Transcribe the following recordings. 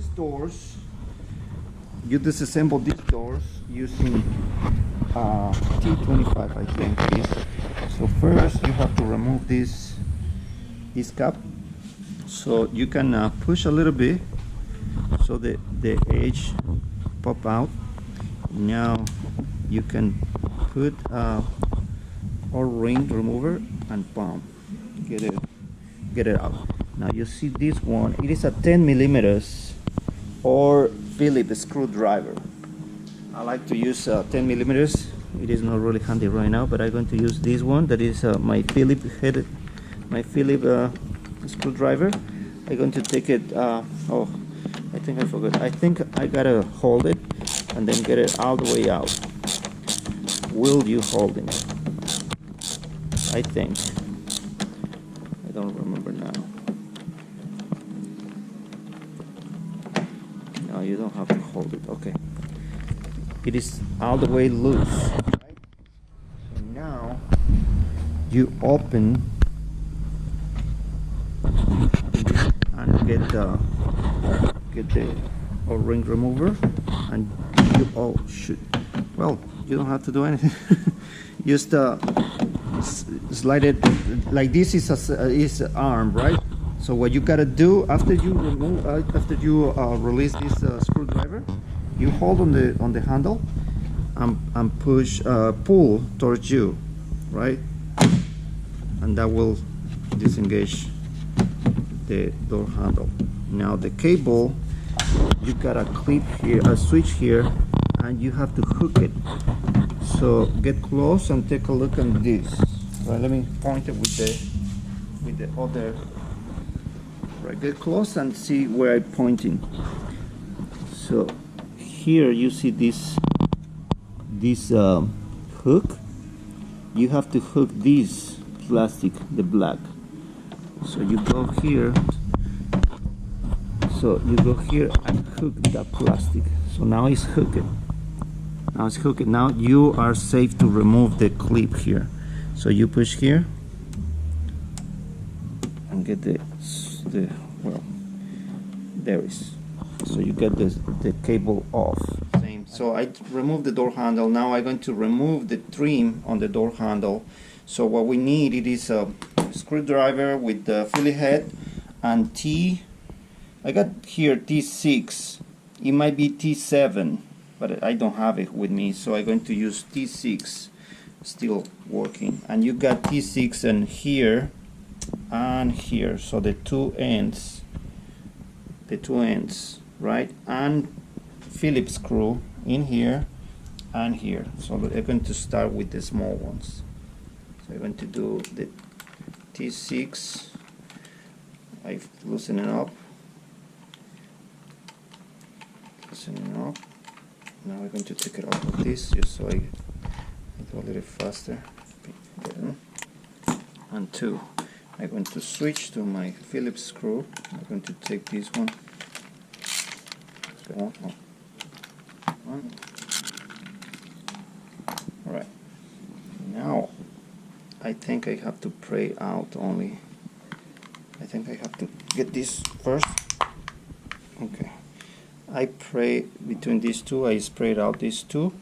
these doors, you disassemble these doors using T25, I think it is. So first you have to remove this cap. So you can push a little bit so the edge pop out. Now you can put a ring remover and boom, get it out. Now you see this one, it is a 10 millimeters or Phillips screwdriver. I like to use 10 millimeters. It is not really handy right now, but I'm going to use this one. That is my Phillips screwdriver. I'm going to take it. Oh, I think I forgot. I think I gotta hold it and then get it all the way out. Will you holding it? I think. I don't remember now. No, you don't have to hold it. Okay. It is all the way loose. Right? So now you open and get the ring remover, and you well, you don't have to do anything. Just slide it like this. Is arm, right? So what you gotta do after you remove release this screwdriver, you hold on the handle and pull towards you, right? And that will disengage the door handle. Now the cable, you got a clip here, a switch here, and you have to hook it. So get close and take a look at this. Right, let me point it with the other. Right, get close and see where I'm pointing. So here you see this hook. You have to hook this plastic, the black. So you go here. So you go here and hook that plastic. So now it's hooked. Now it's hooked. Now you are safe to remove the clip here. So you push here and get well, there is. So you get the cable off. Same. So I removed the door handle. Now I'm going to remove the trim on the door handle. So what we need, it is a screwdriver with the Phillips head and I got here T6. It might be T7, but I don't have it with me, so I'm going to use T6. Still working. And you got T6 and here and here. So the two ends, right? And Phillips screw in here and here. So we're going to start with the small ones. So I'm going to do the T6. I loosen it up. Now we're going to take it off of this just so I do a little faster. And two, I'm going to switch to my Phillips screw. I'm going to take this one. Alright, now I think I have to pray out only. I think I have to get this first. Okay. I pray between these two, I sprayed out these two,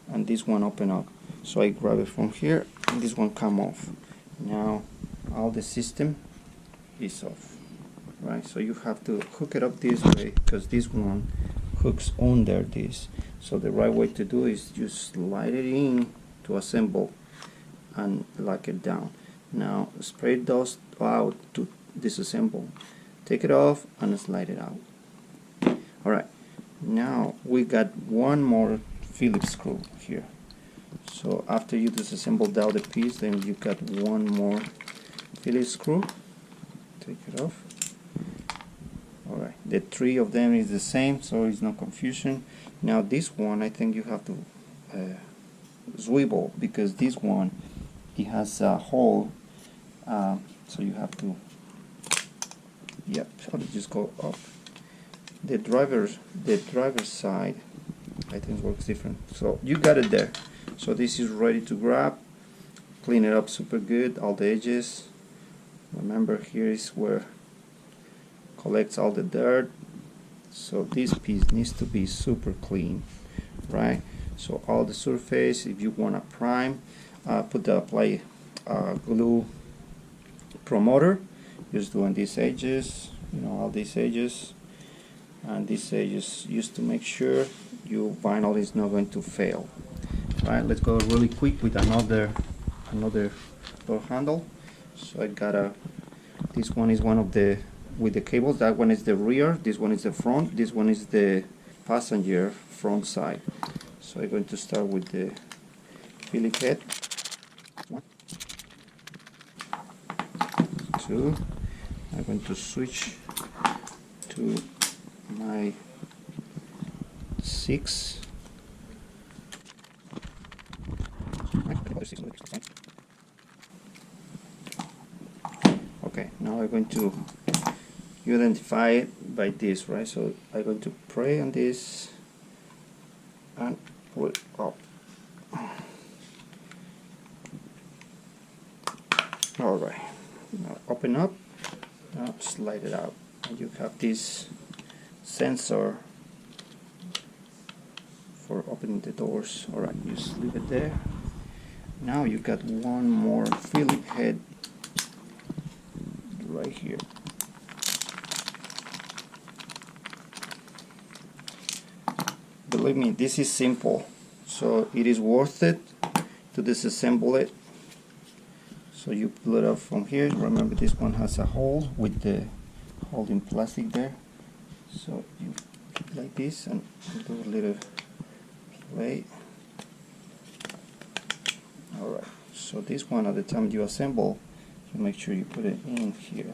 and this one open up. So I grab it from here, and this one come off. Now all the system is off, right? So you have to hook it up this way, because this one hooks under this. So the right way to do is just slide it in to assemble and lock it down. Now spray dust out to disassemble. Take it off and slide it out. Alright, now we got one more Phillips screw here. So after you disassemble down the piece, then you got one more Phillips screw. Take it off. Alright, the three of them is the same, so it's no confusion. Now this one, I think you have to swivel, because this one, it has a hole, so you have to, yep, so just go up. The driver's side, I think, works different. So you got it there. So this is ready to grab. Clean it up super good, all the edges. Remember, here is where collects all the dirt. So this piece needs to be super clean, right? So all the surface, if you want to prime, apply glue promoter, just doing these edges, you know, all these edges and these edges, just to make sure your vinyl is not going to fail. Right, let's go really quick with another door handle. So I got this one is one of the with the cables. That one is the rear, this one is the front, this one is the passenger front side. So I'm going to start with the Phillips head. 1, 2. I'm going to switch to my 6. Okay, now I'm going to identify it by this, right? So I'm going to pray on this and pull it up. Alright, now open up, now slide it out, and you have this sensor for opening the doors. Alright, just leave it there. Now you got one more Phillips head right here. Believe me, this is simple, so it is worth it to disassemble it. So you pull it up from here. Remember, this one has a hole with the holding plastic there. So you like this and do a little play. Alright, so this one, at the time you assemble, you make sure you put it in here.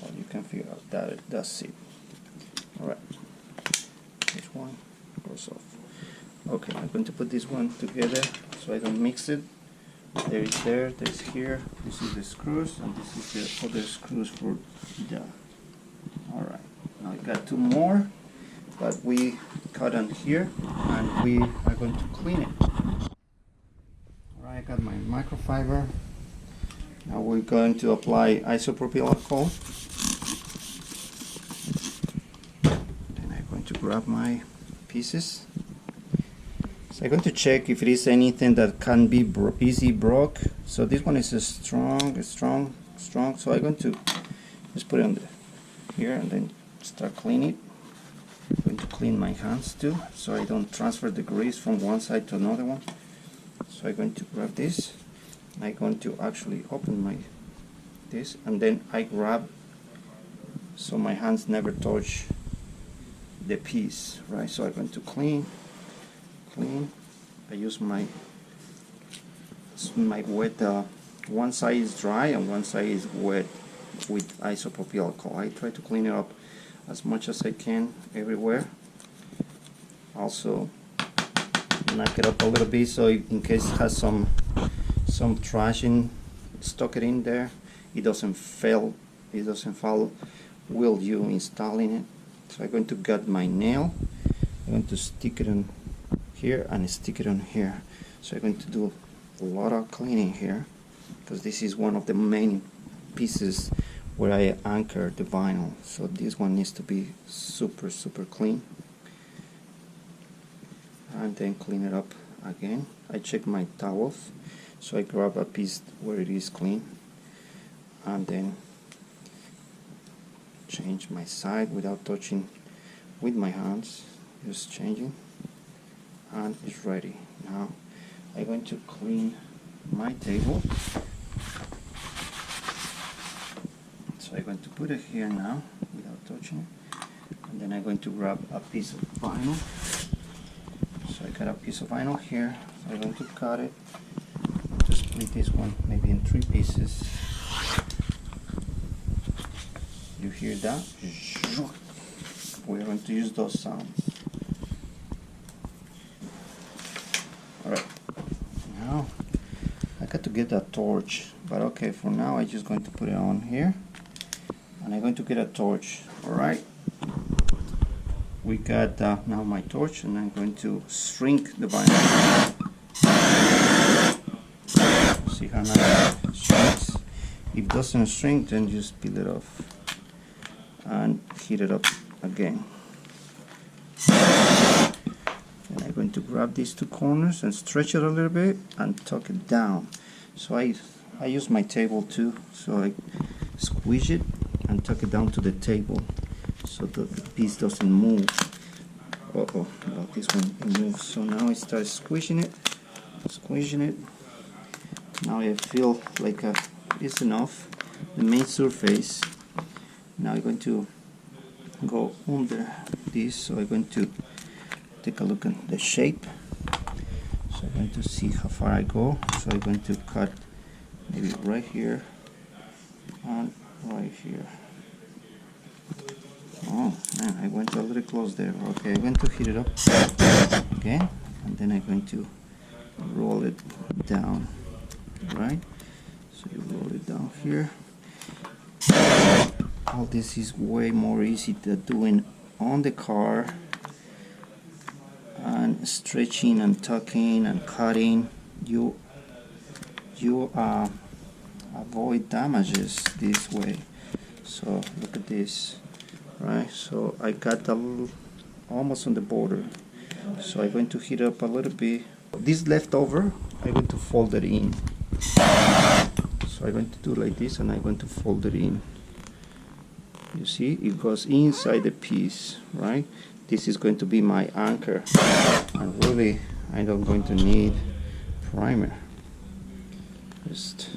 Well, you can figure out that that's it. Alright, this one goes off. Okay, I'm going to put this one together so I don't mix it. There is there's here. This is the screws, and this is the other screws for the. Alright, now I got 2 more, but we cut on here and we are going to clean it. Alright, I got my microfiber. Now we're going to apply isopropyl alcohol. Then I'm going to grab my pieces. So I'm going to check if it is anything that can be easy broke. So this one is strong. So I'm going to just put it on here and then start cleaning it. I'm going to clean my hands too, so I don't transfer the grease from one side to another one. So I'm going to grab this. I'm going to actually open this, and then I grab so my hands never touch the piece, right? So I'm going to clean. I use my wet. One side is dry and one side is wet with isopropyl alcohol. I try to clean it up as much as I can everywhere. Also knock it up a little bit so in case it has some trash stuck it in there, it doesn't fail. It doesn't fall while you installing it. So I'm going to gut my nail. I'm going to stick it on here and stick it on here. So I'm going to do a lot of cleaning here because this is one of the main pieces where I anchor the vinyl. So this one needs to be super clean. And then clean it up again. I check my towels, so I grab a piece where it is clean and then change my side without touching with my hands, just changing, and it's ready. Now I'm going to clean my table. So I'm going to put it here now without touching it, and then I'm going to grab a piece of vinyl. So I got a piece of vinyl here, so I'm going to cut it, to split this one maybe in 3 pieces. You hear that? We're going to use those sounds. Alright, now I got to get a torch, but okay, for now I'm just going to put it on here, and I'm going to get a torch. Alright, we got now my torch, and I'm going to shrink the vinyl. See how nice it shrinks? If it doesn't shrink, then just peel it off. and heat it up again. And I'm going to grab these two corners and stretch it a little bit and tuck it down. So I use my table too, so I squeeze it and tuck it down to the table so that the piece doesn't move. Uh-oh, like this one, it moves. So now I start squishing it. Now I feel like it's enough, the main surface. Now I'm going to go under this, so I'm going to take a look at the shape. So I'm going to see how far I go. So I'm going to cut maybe right here and right here. Oh man, I went a little close there. Okay, I'm going to heat it up again, and then I'm going to roll it down, right? So you roll it down here. All this is way more easy than doing on the car, and stretching and tucking and cutting. You avoid damages this way. So look at this, right? So I got almost on the border, so I'm going to heat up a little bit. This leftover, I'm going to fold it in. So I'm going to do like this, and I'm going to fold it in. You see, it goes inside the piece, right? This is going to be my anchor, and really I'm not going to need primer. Just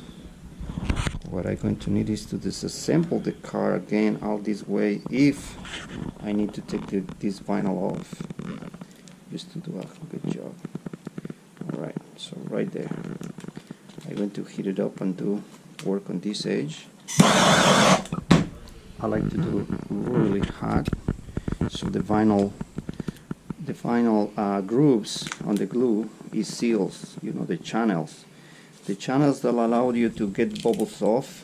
what I'm going to need is to disassemble the car again all this way if I need to take this vinyl off, just to do a good job. Alright, so right there I'm going to heat it up and do work on this edge. I like to do it really hot, so the vinyl grooves on the glue is seals, you know, the channels that allow you to get bubbles off.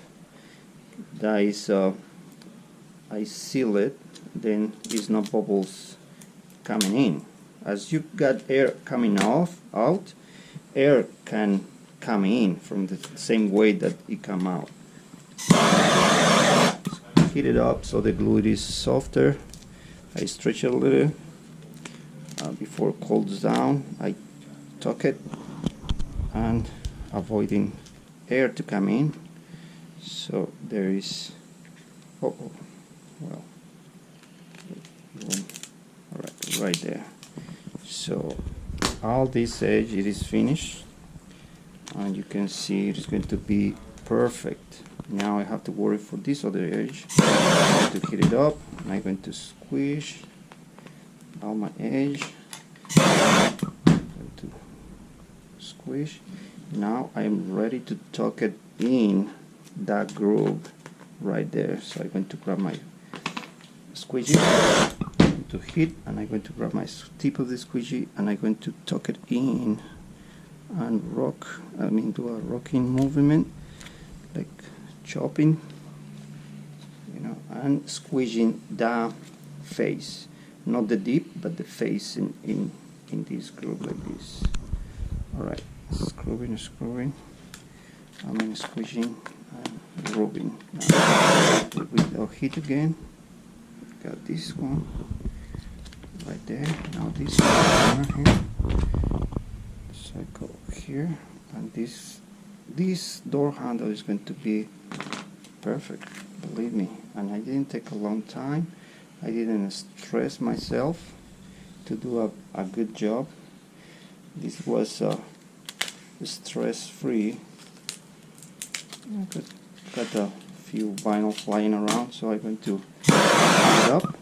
That is, I seal it, then it's not bubbles coming in. As you got air coming out, air can come in from the same way that it come out. Heat it up so the glue is softer. I stretch it a little before it cools down. I tuck it and avoiding air to come in. So there is well, right there. So all this edge, it is finished, and you can see it is going to be perfect. Now I have to worry for this other edge. I'm going to heat it up, and I'm going to squish all my edge. I'm going to squish. Now I'm ready to tuck it in that groove right there. So I'm going to grab my squeegee to hit, and I'm going to grab my tip of the squeegee, and I'm going to tuck it in and do a rocking movement, like chopping, you know, and squeezing the face, not the dip, but the face in this groove like this. Alright, screwing, squeezing and rubbing. Now we'll hit again. Got this one right there. Now this one here. So I go here, and this door handle is going to be perfect, believe me. And I didn't take a long time. I didn't stress myself to do a good job. This was stress-free. Got a few vinyl flying around, so I'm going to put it up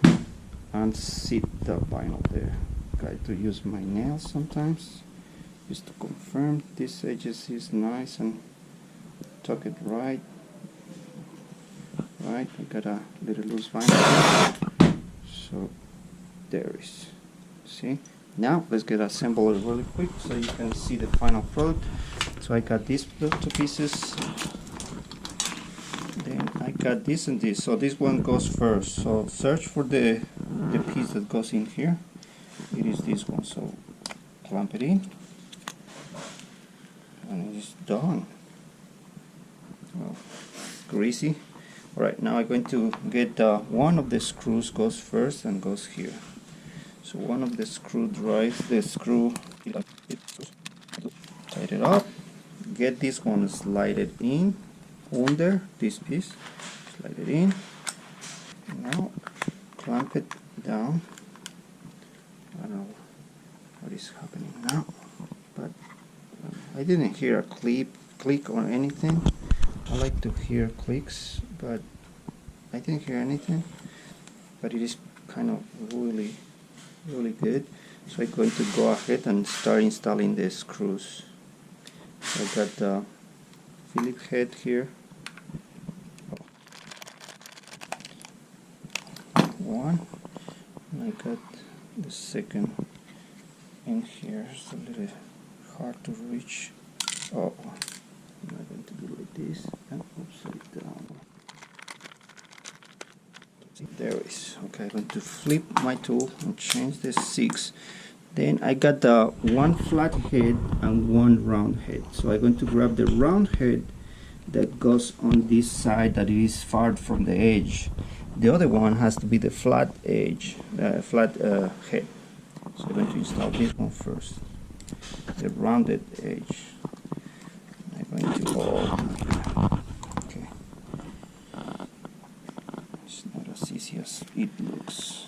and sit the vinyl there. Got to use my nails sometimes just to confirm this edges is nice, and tuck it right. I got a little loose vinyl, so there is. See? Now let's get assembled really quick so you can see the final product. So I got these two pieces, then I got this and this. So this one goes first. So search for the piece that goes in here. It is this one. So clamp it in, and it is done. Well, greasy. Alright, now I'm going to get one of the screws goes first and goes here. So one of the screw drives the screw, tight it up, get this one slide it in under this piece, slide it in. Now clamp it down. I don't know what is happening now, but I didn't hear a click or anything. I like to hear clicks, but I didn't hear anything. But it is kind of really good. So I'm going to go ahead and start installing the screws. I got the Phillips head here. One, and I got the second in here. It's a little hard to reach. Oh, I'm not going to do like this and upside down. There it is. Okay, I'm going to flip my tool and change the 6. Then I got the one flat head and one round head. So I'm going to grab the round head that goes on this side that is far from the edge. The other one has to be the flat edge, flat head. So I'm going to install this one first, the rounded edge. I'm going to hold. Okay. It's not as easy as it looks.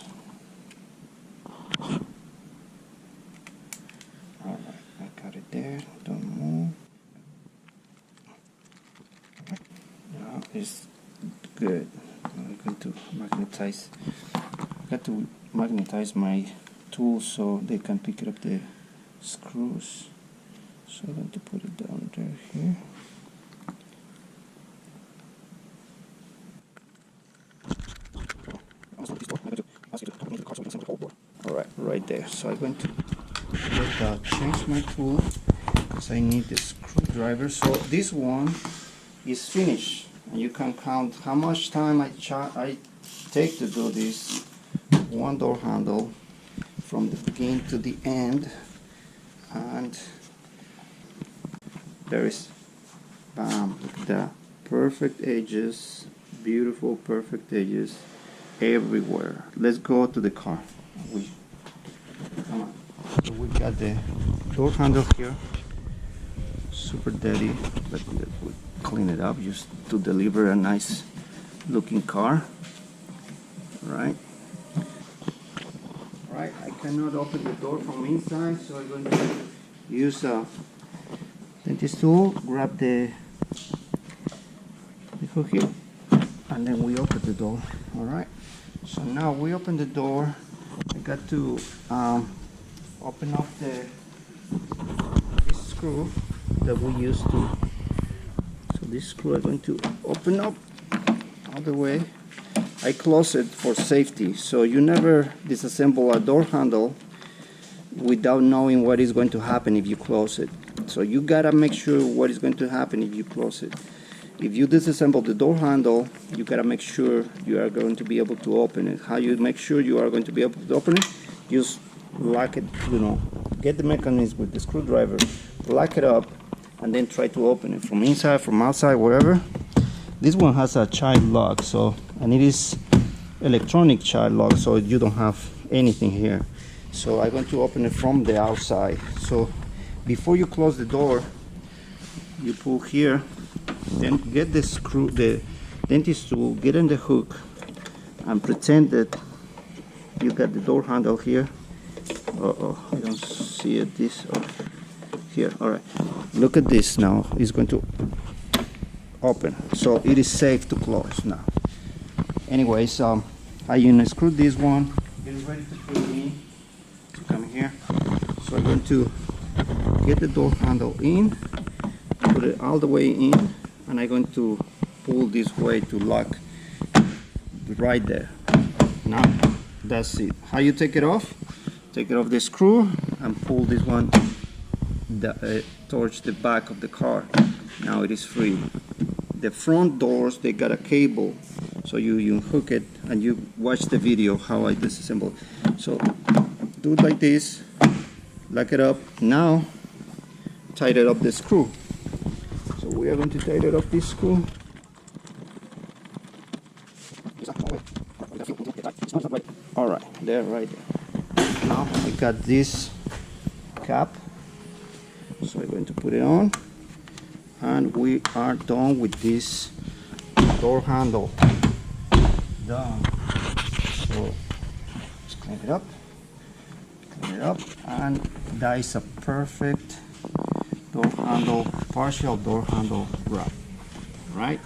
Alright, I got it there. Don't move. Now it's good. I'm going to magnetize. I got to magnetize my tool so they can pick it up the screws. So I'm going to put it down there here. Alright, right there. So I'm going to change my tool because I need the screwdriver. So this one is finished. And you can count how much time I take to do this one door handle from the beginning to the end, and there is, bam, look at that, perfect edges, beautiful perfect edges everywhere. Let's go to the car. Come on. So we got the door handle here, super dirty, but we clean it up just to deliver a nice looking car. Right, I cannot open the door from inside, so I'm going to use a dentist tool, grab the hook here, and then we open the door. Alright, so now we open the door. I got to open up this screw that we used to. So this screw I'm going to open up all the way. I close it for safety, so you never disassemble a door handle without knowing what is going to happen if you close it. So you gotta make sure what is going to happen if you close it. If you disassemble the door handle, you gotta make sure you are going to be able to open it. How you make sure you are going to be able to open it? Just lock it, get the mechanism with the screwdriver, lock it up, and then try to open it from inside, from outside, wherever. This one has a child lock, and it is electronic child lock, so you don't have anything here. So I'm going to open it from the outside. So before you close the door, you pull here, then get the screw, the dentist tool, get in the hook, and pretend that you got the door handle here. I don't see it. This here. All right. Look at this now. It's going to open, so it is safe to close now. Anyways, I unscrew this one, get ready to put it in. So come here. So I'm going to get the door handle in, put it all the way in, and I'm going to pull this way to lock right there. Now that's it. How you take it off? Take it off the screw and pull this one towards the back of the car. Now it is free. The front doors, they got a cable, so you hook it and you watch the video how I disassemble. So do it like this, lock it up. Now tighten up the screw. So we are going to tighten up this screw. All right, there, right there. Now I got this cap, so I'm going to put it on, and we are done with this door handle. Done. So let's clean it up, and that is a perfect door handle, partial door handle wrap. Right?